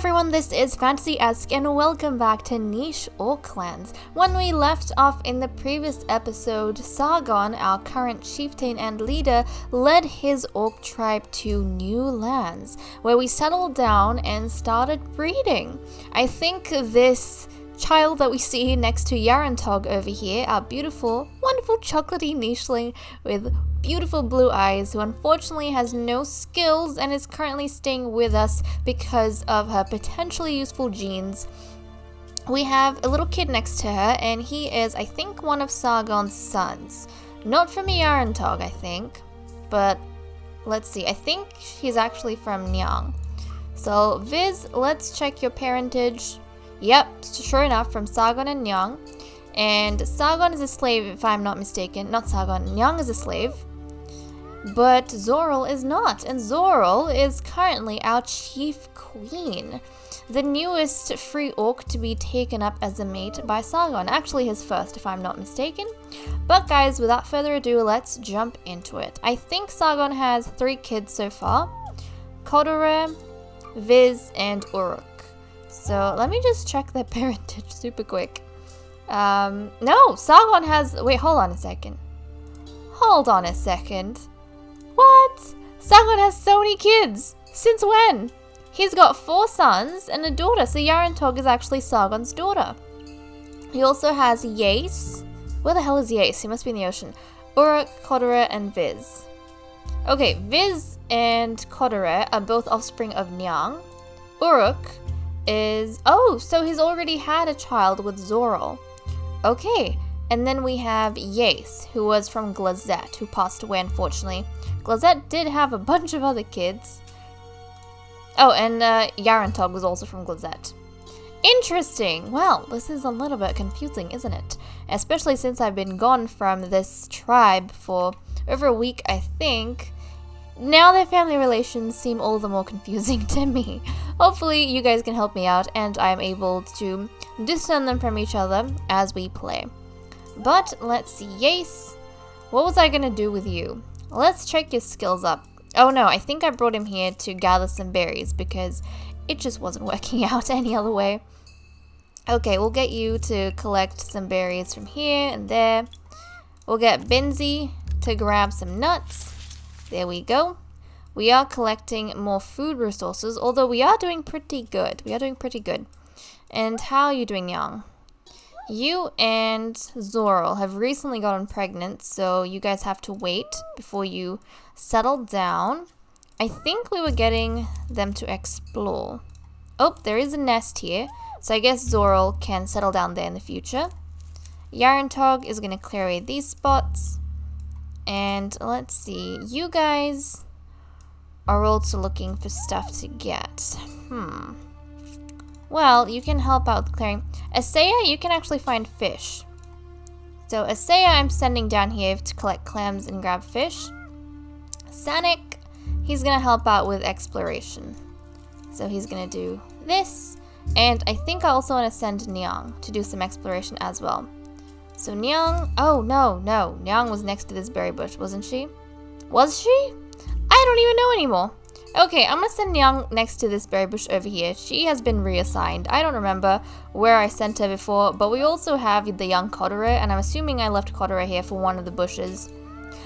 everyone, this is FantasyEsque and welcome back to Niche Orc Lands. When we left off in the previous episode, Sargon, our current chieftain and leader, led his Orc Tribe to new lands, where we settled down and started breeding. I think this child that we see next to Yarantog over here, our beautiful, wonderful chocolatey nicheling with beautiful blue eyes, who unfortunately has no skills and is currently staying with us because of her potentially useful genes. We have a little kid next to her, and he is, I think, one of Sargon's sons. Not from Yarantog, I think, but let's see. I think he's actually from Nyang. So, Viz, let's check your parentage. Yep, sure enough, from Sargon and Nyang. And Sargon is a slave, if I'm not mistaken. Not Sargon, Nyang is a slave. But Zoril is not, and Zoril is currently our chief queen. The newest free orc to be taken up as a mate by Sargon. Actually his first, if I'm not mistaken. But guys, without further ado, let's jump into it. I think Sargon has 3 kids so far. Kodore, Viz, and Uruk. So let me just check their parentage super quick. No, Sargon has... Wait, hold on a second. What? Sargon has so many kids! Since when? He's got 4 sons and a daughter, so Yarantog is actually Sargon's daughter. He also has Yace. Where the hell is Yace? He must be in the ocean. Uruk, Kodore, and Viz. Okay, Viz and Kodore are both offspring of Nyang. Uruk is... Oh, so he's already had a child with Zoril. Okay, and then we have Yace, who was from Glazette, who passed away unfortunately. Glazette did have a bunch of other kids. Oh, and Yarantog was also from Glazette. Interesting! Well, this is a little bit confusing, isn't it? Especially since I've been gone from this tribe for over a week, I think. Now their family relations seem all the more confusing to me. Hopefully you guys can help me out and I'm able to discern them from each other as we play. But let's see, Yace, what was I gonna do with you? Let's check your skills up. Oh no, I think I brought him here to gather some berries because it just wasn't working out any other way. Okay, we'll get you to collect some berries from here and there. We'll get Benzie to grab some nuts. There we go. We are collecting more food resources, although we are doing pretty good. And how are you doing, Yang? You and Zoril have recently gotten pregnant, so you guys have to wait before you settle down. I think we were getting them to explore. Oh, there is a nest here, so I guess Zoril can settle down there in the future. Yarantog is going to clear away these spots. And let's see, you guys are also looking for stuff to get. Well, you can help out with clearing. Asaya, you can actually find fish. So Asaya, I'm sending down here to collect clams and grab fish. Sanik, he's gonna help out with exploration. So he's gonna do this. And I think I also want to send Nyang to do some exploration as well. So Nyang, oh no, Nyang was next to this berry bush, wasn't she? Was she? I don't even know anymore. Okay, I'm gonna send Nyang next to this berry bush over here. She has been reassigned. I don't remember where I sent her before, but we also have the young Kodore, and I'm assuming I left Kodore here for one of the bushes.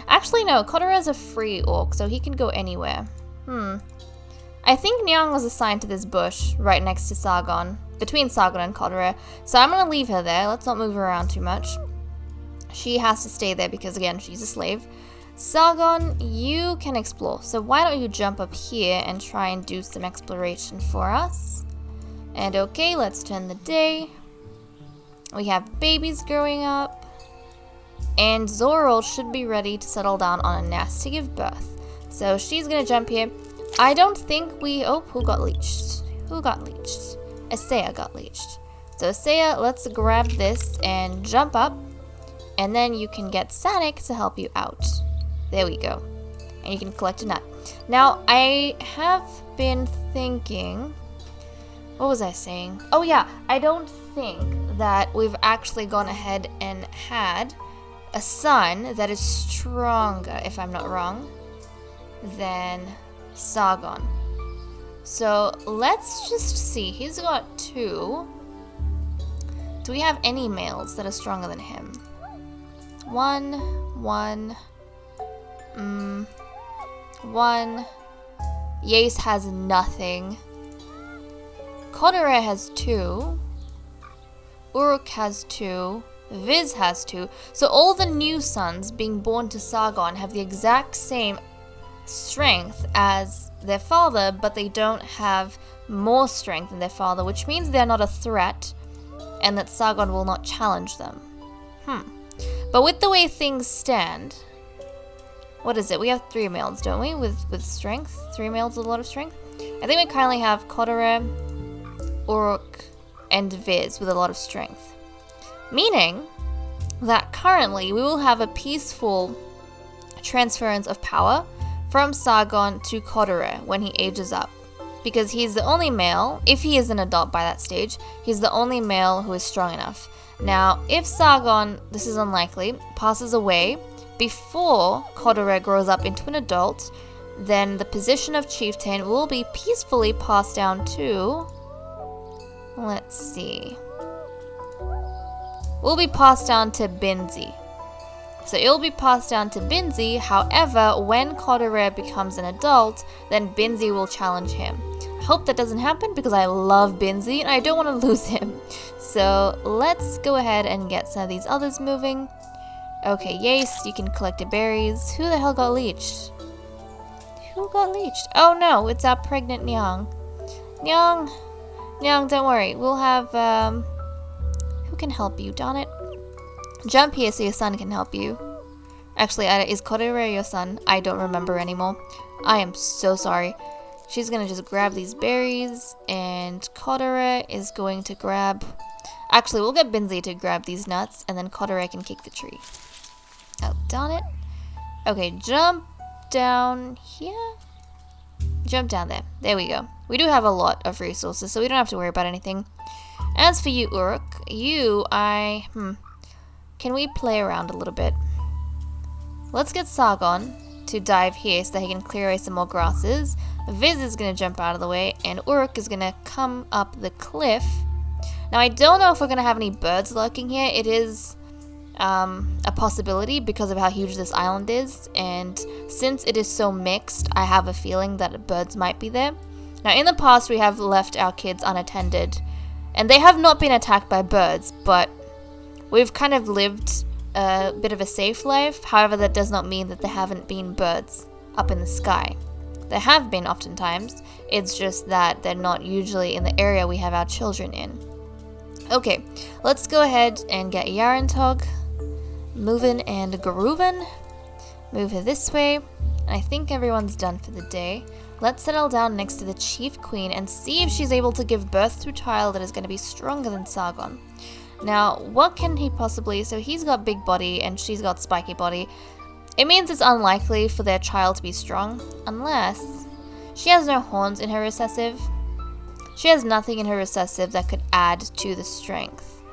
Actually, no, Kodore is a free orc, so he can go anywhere. I think Nyang was assigned to this bush right next to Sargon, between Sargon and Kodore, so I'm gonna leave her there. Let's not move her around too much. She has to stay there because, again, she's a slave. Sargon, you can explore, so why don't you jump up here and try and do some exploration for us. And okay, let's turn the day. We have babies growing up. And Zoril should be ready to settle down on a nest to give birth. So she's gonna jump here. I don't think we... Oh, who got leached? Asaya got leached. So Asaya, let's grab this and jump up. And then you can get Sanik to help you out. There we go. And you can collect a nut. Now, I have been thinking... What was I saying? Oh yeah, I don't think that we've actually gone ahead and had a son that is stronger, if I'm not wrong, than Sargon. So let's just see. He's got 2. Do we have any males that are stronger than him? 1, 1. 1. Yace has nothing. Kodere has 2. Uruk has 2. Viz has 2. So all the new sons being born to Sargon have the exact same strength as their father, but they don't have more strength than their father, which means they're not a threat and that Sargon will not challenge them. But with the way things stand, what is it? We have 3 males, don't we? With strength? 3 males with a lot of strength? I think we currently have Kodere, Uruk, and Viz with a lot of strength. Meaning that currently we will have a peaceful transference of power from Sargon to Kodere when he ages up. Because he's the only male, if he is an adult by that stage, he's the only male who is strong enough. Now, if Sargon, this is unlikely, passes away before Kodere grows up into an adult, then the position of chieftain will be peacefully passed down to, let's see, will be passed down to Binzi. So it'll be passed down to Binzi. However, when Kodere becomes an adult, then Binzi will challenge him. I hope that doesn't happen because I love Binzi and I don't want to lose him. So let's go ahead and get some of these others moving. Okay, Yace, you can collect the berries. Who the hell got leeched? Who got leeched? Oh no, it's our pregnant Nyang. Nyang, don't worry. We'll have, who can help you? Darn it. Jump here so your son can help you. Actually, is Kodere your son? I don't remember anymore. I am so sorry. She's gonna just grab these berries, and Kodere is going to grab... Actually, we'll get Binzi to grab these nuts, and then Kodere can kick the tree. Oh, darn it. Okay, jump down here? Jump down there. There we go. We do have a lot of resources, so we don't have to worry about anything. As for you, Uruk, can we play around a little bit? Let's get Sargon to dive here so that he can clear away some more grasses. Viz is going to jump out of the way, and Uruk is going to come up the cliff. Now, I don't know if we're going to have any birds lurking here. It is a possibility because of how huge this island is, and since it is so mixed, I have a feeling that birds might be there. Now, in the past, we have left our kids unattended, and they have not been attacked by birds, but we've kind of lived a bit of a safe life. However, that does not mean that there haven't been birds up in the sky. There have been oftentimes. It's just that they're not usually in the area we have our children in. Okay, let's go ahead and get Yarantog moving and grooving. Move her this way. I think everyone's done for the day. Let's settle down next to the Chief Queen and see if she's able to give birth to a child that is going to be stronger than Sargon. Now, what can he possibly... So he's got big body and she's got spiky body. It means it's unlikely for their child to be strong, unless she has no horns in her recessive. She has nothing in her recessive that could add to the strength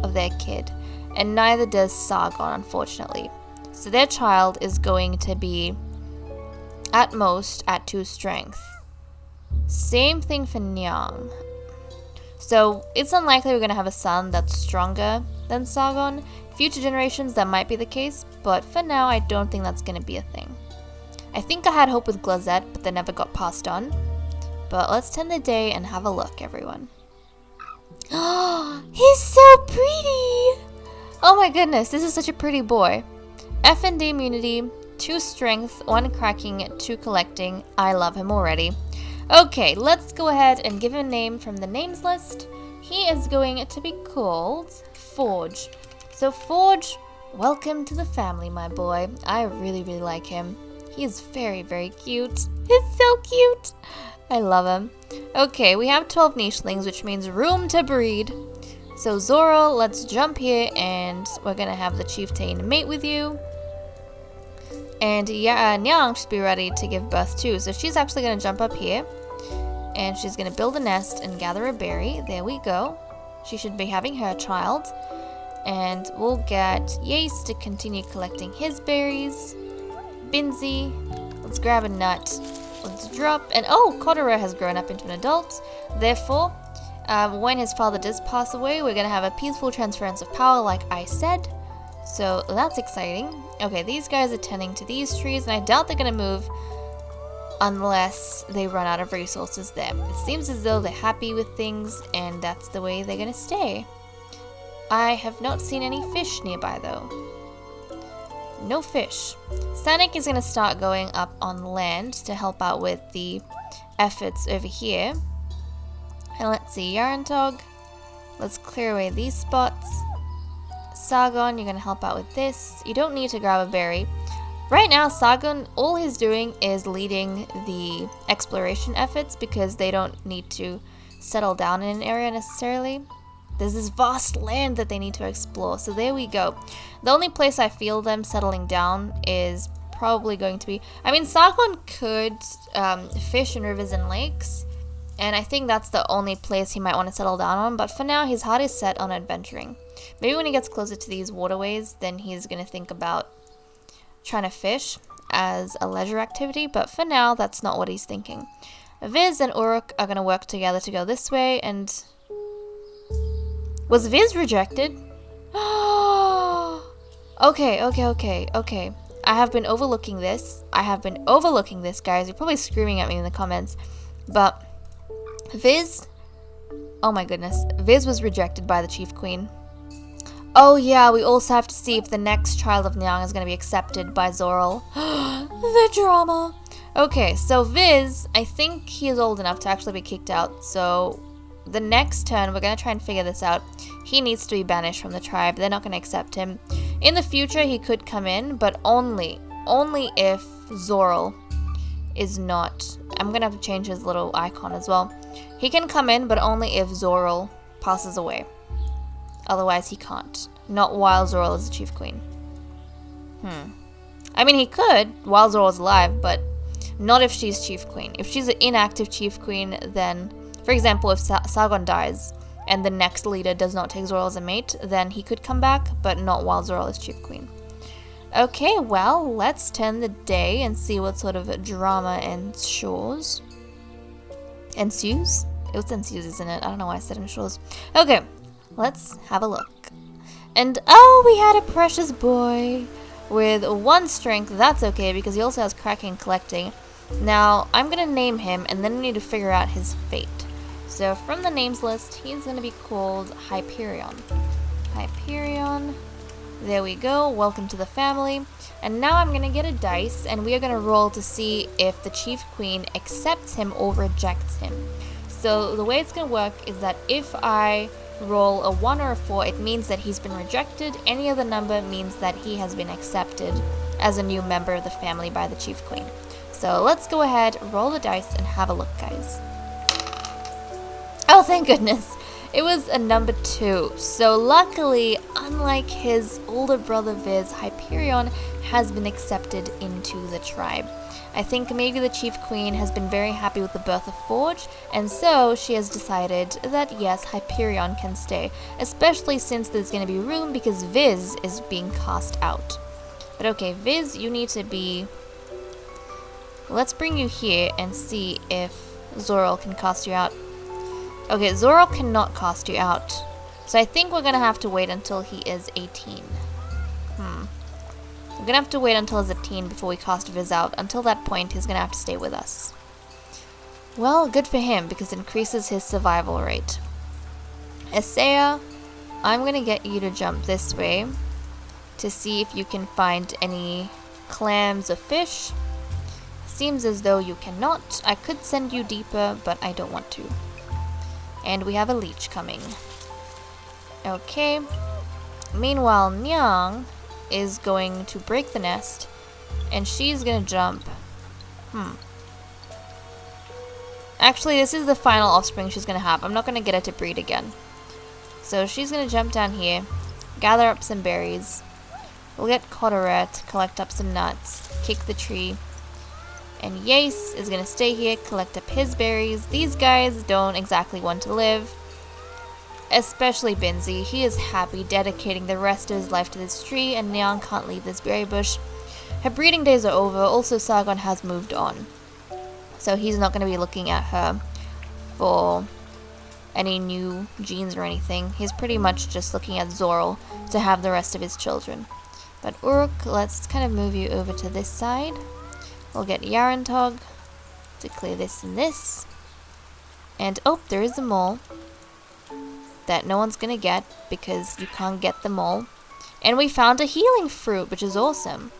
of their kid. And neither does Sargon, unfortunately. So their child is going to be, at most, at 2 strength. Same thing for Nyang. So it's unlikely we're going to have a son that's stronger than Sargon. Future generations, that might be the case, but for now, I don't think that's going to be a thing. I think I had hope with Glazette, but they never got passed on. But let's tend the day and have a look, everyone. Oh, he's so pretty! Oh my goodness, this is such a pretty boy. F&D immunity, 2 strength, 1 cracking, 2 collecting. I love him already. Okay, let's go ahead and give him a name from the names list. He is going to be called Forge. So Forge, welcome to the family, my boy. I really, really like him. He is very, very cute. He's so cute. I love him. Okay, we have 12 nichelings, which means room to breed. So Zoro, let's jump here and we're going to have the chieftain mate with you. And Nyang should be ready to give birth too. So she's actually going to jump up here. And she's going to build a nest and gather a berry. There we go. She should be having her child. And we'll get Yace to continue collecting his berries. Binzi, let's grab a nut. Let's drop. And oh, Kodera has grown up into an adult. Therefore, when his father does pass away, we're going to have a peaceful transference of power like I said. So that's exciting. Okay, these guys are tending to these trees, and I doubt they're going to move unless they run out of resources there. It seems as though they're happy with things, and that's the way they're going to stay. I have not seen any fish nearby though. No fish. Sonic is going to start going up on land to help out with the efforts over here. And let's see, Yarantog, let's clear away these spots. Sargon, you're going to help out with this. You don't need to grab a berry. Right now, Sargon, all he's doing is leading the exploration efforts because they don't need to settle down in an area necessarily. There's this vast land that they need to explore, so there we go. The only place I feel them settling down is probably going to be... I mean, Sargon could fish in rivers and lakes, and I think that's the only place he might want to settle down on, but for now, his heart is set on adventuring. Maybe when he gets closer to these waterways, then he's going to think about trying to fish as a leisure activity, but for now, that's not what he's thinking. Viz and Uruk are going to work together to go this way, and... Was Viz rejected? Okay. I have been overlooking this. Guys. You're probably screaming at me in the comments. But Viz... Oh my goodness. Viz was rejected by the Chief Queen. Oh yeah, we also have to see if the next child of Nyang is going to be accepted by Zoral. The drama. Okay, so Viz, I think he is old enough to actually be kicked out, so... The next turn, we're going to try and figure this out. He needs to be banished from the tribe. They're not going to accept him. In the future, he could come in, but only if Zoral is not... I'm going to have to change his little icon as well. He can come in, but only if Zoral passes away. Otherwise, he can't. Not while Zoral is the Chief Queen. I mean, he could while Zoral's alive, but not if she's Chief Queen. If she's an inactive Chief Queen, then... For example, if Sargon dies and the next leader does not take Zoral as a mate, then he could come back, but not while Zoral is Chief Queen. Okay, well, let's turn the day and see what sort of drama ensues. Ensues? It was ensues, isn't it? I don't know why I said ensures. Okay, let's have a look. And oh, we had a precious boy with 1 strength. That's okay because he also has cracking and collecting. Now, I'm going to name him and then we need to figure out his fate. So from the names list, he's going to be called Hyperion. Hyperion. There we go. Welcome to the family. And now I'm going to get a dice and we are going to roll to see if the Chief Queen accepts him or rejects him. So the way it's going to work is that if I roll a 1 or a 4, it means that he's been rejected. Any other number means that he has been accepted as a new member of the family by the Chief Queen. So let's go ahead, roll the dice, and have a look, guys. Oh, thank goodness. It was a number 2. So luckily, unlike his older brother Viz, Hyperion has been accepted into the tribe. I think maybe the Chief Queen has been very happy with the birth of Forge, and so she has decided that yes, Hyperion can stay, especially since there's going to be room because Viz is being cast out. But okay, Viz, you need to be... Let's bring you here and see if Zoral can cast you out. Okay, Zoral cannot cast you out. So I think we're going to have to wait until he is 18. We're going to have to wait until he's 18 before we cast Viz out. Until that point, he's going to have to stay with us. Well, good for him, because it increases his survival rate. Isaiah, I'm going to get you to jump this way to see if you can find any clams or fish. Seems as though you cannot. I could send you deeper, but I don't want to. And we have a leech coming. Okay. Meanwhile, Nyang is going to break the nest, and she's going to jump. Actually, this is the final offspring she's going to have. I'm not going to get her to breed again. So she's going to jump down here, gather up some berries. We'll get Kodera to collect up some nuts, kick the tree. And Yace is going to stay here, collect up his berries. These guys don't exactly want to live. Especially Binzi. He is happy dedicating the rest of his life to this tree, and Nyang can't leave this berry bush. Her breeding days are over. Also, Sargon has moved on. So he's not going to be looking at her for any new genes or anything. He's pretty much just looking at Zoral to have the rest of his children. But Uruk, let's kind of move you over to this side. We'll get Yarantog to clear this and this. And oh, there is a mole that no one's gonna get because you can't get them all. And we found a healing fruit, which is awesome.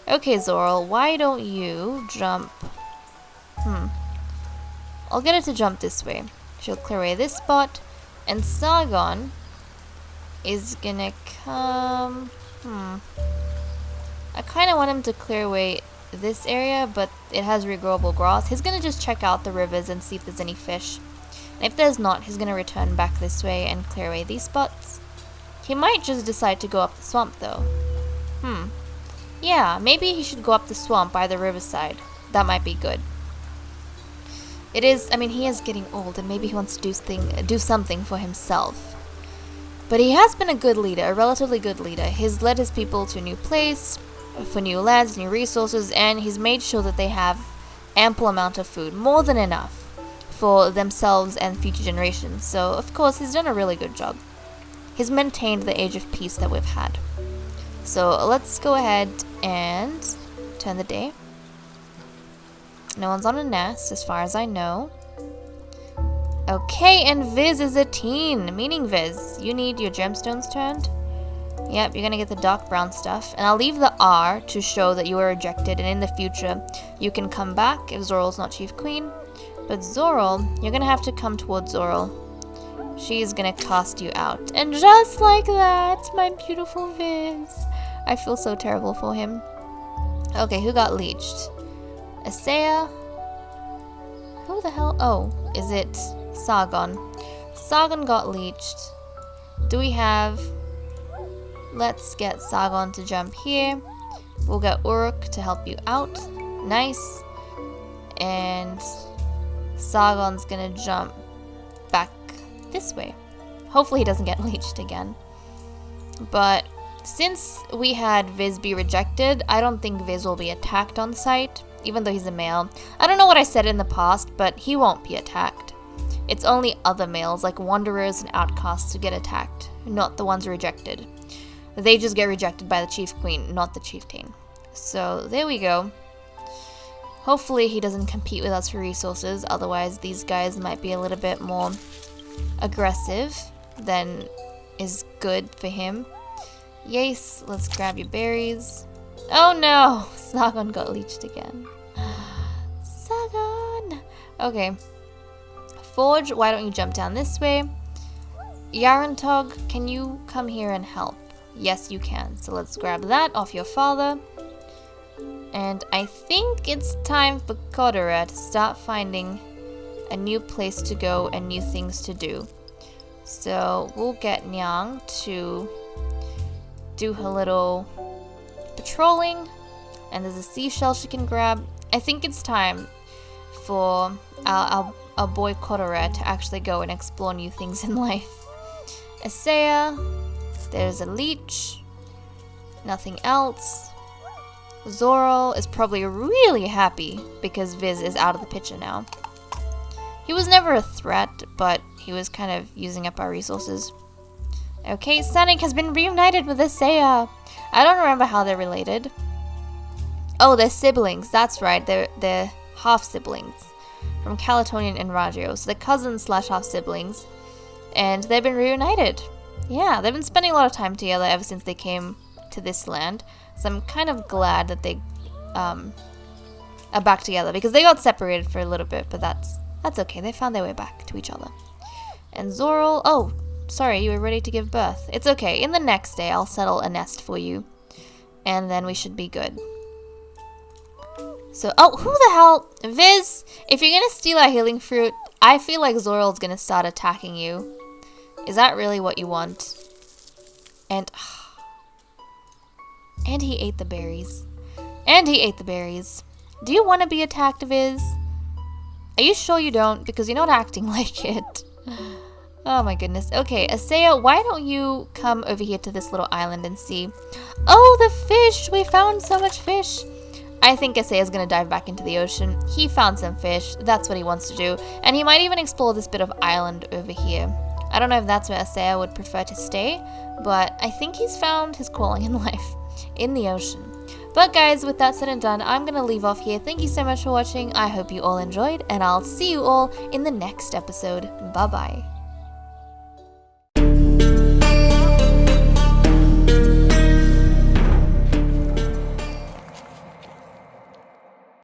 Okay, Zoral, why don't you jump? I'll get it to jump this way. She'll clear away this spot. And Sargon is gonna come... I kind of want him to clear away this area, but it has regrowable grass. He's gonna just check out the rivers and see if there's any fish. And if there's not, he's gonna return back this way and clear away these spots. He might just decide to go up the swamp though. Yeah, maybe he should go up the swamp by the riverside. That might be good. It is, I mean, he is getting old and maybe he wants to do something for himself. But he has been a good leader, a relatively good leader. He's led his people to a new place, for new lands, new resources, and he's made sure that they have ample amount of food, more than enough, for themselves and future generations. So, of course, he's done a really good job. He's maintained the age of peace that we've had. So, let's go ahead and turn the day. No one's on a nest, as far as I know. Okay, and Viz is a teen, meaning Viz, you need your gemstones turned. Yep, you're gonna get the dark brown stuff. And I'll leave the R to show that you were rejected, and in the future, you can come back if Zoral's not Chief Queen. But Zoral, you're gonna have to come towards Zoral. She's gonna cast you out. And just like that, my beautiful Viz. I feel so terrible for him. Okay, who got leeched? Asaya? Who the hell? Oh, is it Sargon? Sargon got leeched. Do we have... Let's get Sargon to jump here. We'll get Uruk to help you out. Nice. And Sargon's gonna jump back this way. Hopefully he doesn't get leeched again. But since we had Viz be rejected, I don't think Viz will be attacked on sight, even though he's a male. I don't know what I said in the past, but he won't be attacked. It's only other males, like wanderers and outcasts, who get attacked, not the ones rejected. They just get rejected by the Chief Queen, not the Chieftain. So, there we go. Hopefully he doesn't compete with us for resources, otherwise these guys might be a little bit more aggressive than is good for him. Yes, let's grab your berries. Oh no! Sargon got leeched again. Sargon! Okay. Forge, why don't you jump down this way? Yarantog, can you come here and help? Yes, you can. So let's grab that off your father. And I think it's time for Kodera to start finding a new place to go and new things to do. So we'll get Nyang to do her little patrolling. And there's a seashell she can grab. I think it's time for our boy Kodera to actually go and explore new things in life. Asaya, there's a leech. Nothing else. Zoral is probably really happy because Viz is out of the picture now. He was never a threat, but he was kind of using up our resources. Okay, Sonic has been reunited with Asaya. I don't remember how they're related. Oh, they're siblings. That's right. They're half-siblings from Calatonian and Ragio. So they're cousins slash half-siblings. And they've been reunited. Yeah, they've been spending a lot of time together ever since they came to this land. So I'm kind of glad that they are back together, because they got separated for a little bit, but that's okay. They found their way back to each other. And Zoral, oh, sorry, you were ready to give birth. It's okay. In the next day, I'll settle a nest for you, and then we should be good. So, oh, who the hell? Viz, if you're gonna steal our healing fruit, I feel like Zoral's gonna start attacking you. Is that really what you want? And he ate the berries. And he ate the berries. Do you want to be attacked, Viz? Are you sure you don't? Because you're not acting like it. Oh my goodness. Okay, Asaya, why don't you come over here to this little island and see? Oh, the fish! We found so much fish! I think Isaiah's gonna dive back into the ocean. He found some fish, that's what he wants to do, and he might even explore this bit of island over here. I don't know if that's where Isaiah would prefer to stay, but I think he's found his calling in life, in the ocean. But guys, with that said and done, I'm gonna leave off here. Thank you so much for watching. I hope you all enjoyed, and I'll see you all in the next episode. Bye bye.